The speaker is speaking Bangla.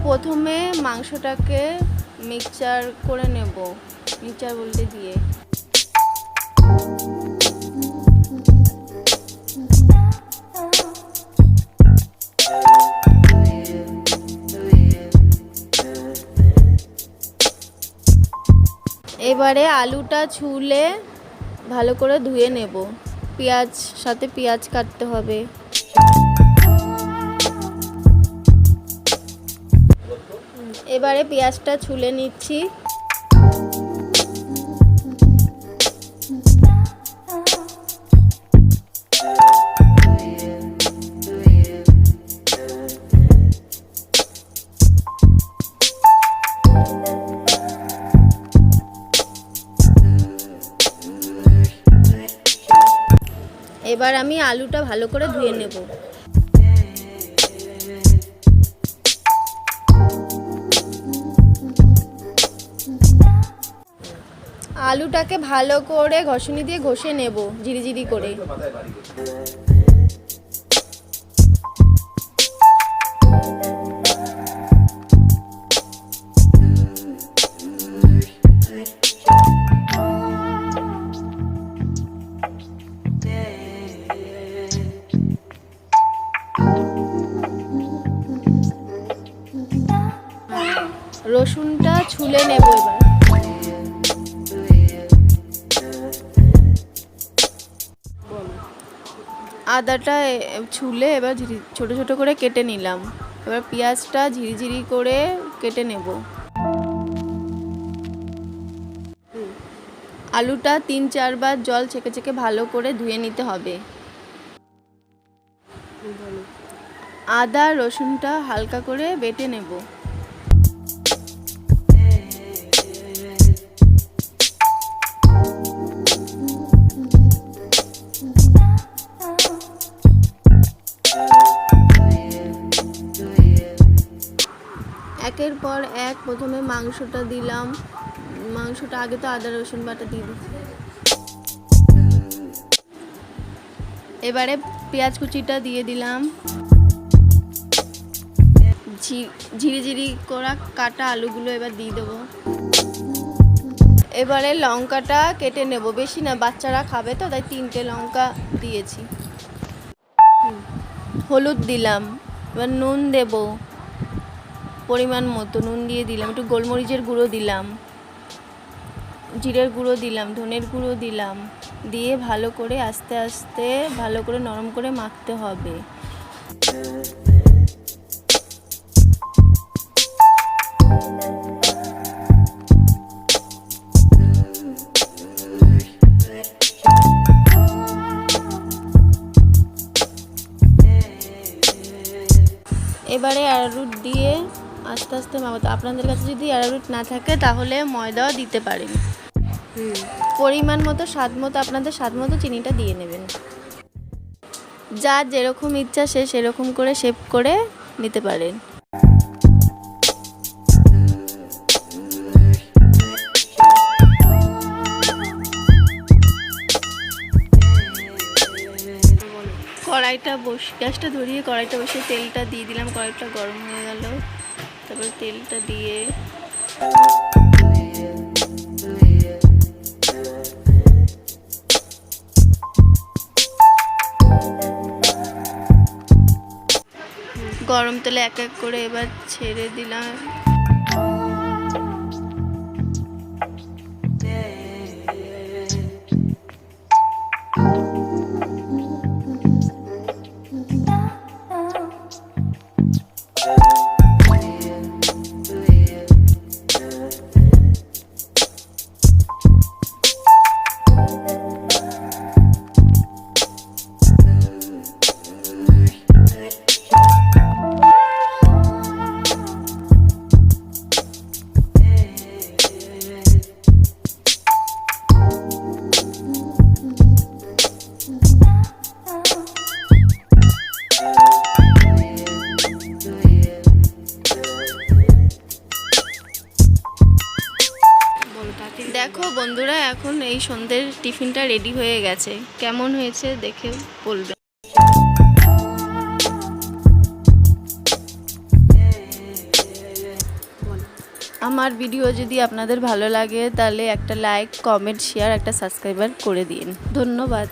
প্রথমে মাংসটাকে মিক্সচার করে নেব, মিক্সচার বলতে দিয়ে এবারে আলুটা ছুলে ভালো করে ধুয়ে নেব। পেঁয়াজ সাথে পেঁয়াজ কাটতে হবে। এবারে পেঁয়াজটা ছুলে নিচ্ছি। এবার আমি আলুটা ভালো করে ধুয়ে নেব। আলুটাকে ভালো করে ঘষুনি দিয়ে ঘষে নেব ঝিরিঝিরি করে। রসুনটা ছুলে নেব এবার। আদাটা ছুলে এবার ছোট ছোট করে কেটে নিলাম। এবার পেঁয়াজটা ঝিরিঝিরি করে কেটে নেব। আলুটা 3-4 বার জল ছেঁকে ছেঁকে ভালো করে ধুয়ে নিতে হবে। আদা রসুনটা হালকা করে বেটে নেব। একের পর এক প্রথমে মাংসটা দিলাম। মাংসটা আগে তো আদা রসুন বাটা দিয়ে দিচ্ছি। এবারে পেঁয়াজ কুচিটা দিয়ে দিলাম। ঝিরিঝিরি করা কাটা আলুগুলো এবার দিয়ে দেবো। এবারে লঙ্কাটা কেটে নেব, বেশি না, বাচ্চারা খাবে তো তাই 3টে লঙ্কা দিয়েছি। হলুদ দিলাম। এবার নুন দেব পরিমাণ মতো, নুন দিয়ে দিলাম। একটু গোলমরিচের গুঁড়ো দিলাম, জিরের গুঁড়ো দিলাম, ধনের গুঁড়ো দিলাম। দিয়ে ভালো করে আস্তে আস্তে ভালো করে নরম করে মাখতে হবে। এবারে অ্যারারুট দিয়ে আস্তে আস্তে মাখাতে। আপনাদের কাছে যদি অ্যারারুট না থাকে তাহলে ময়দাও দিতে পারেন। পরিমাণ মতো স্বাদ মতো আপনাদের স্বাদ মতো চিনিটা দিয়ে নেবেন। যার যেরকম ইচ্ছা সে সেরকম করে শেপ করে নিতে পারেন। গ্যাসটা ধরিয়ে কড়াইটা বসে তেলটা দিয়ে দিলাম। কড়াইটা গরম হয়ে গেল। তারপর তেলটা দিয়ে গরম তেলে এক এক করে এবার ছেড়ে দিলাম। দেখো বন্ধুরা, এখন এই সন্ধ্যের টিফিনটা রেডি হয়ে গেছে। কেমন হয়েছে দেখে বলবে। আমার ভিডিও যদি আপনাদের ভালো লাগে তাহলে একটা লাইক, কমেন্ট, শেয়ার, একটা সাবস্ক্রাইবার করে দিন। ধন্যবাদ।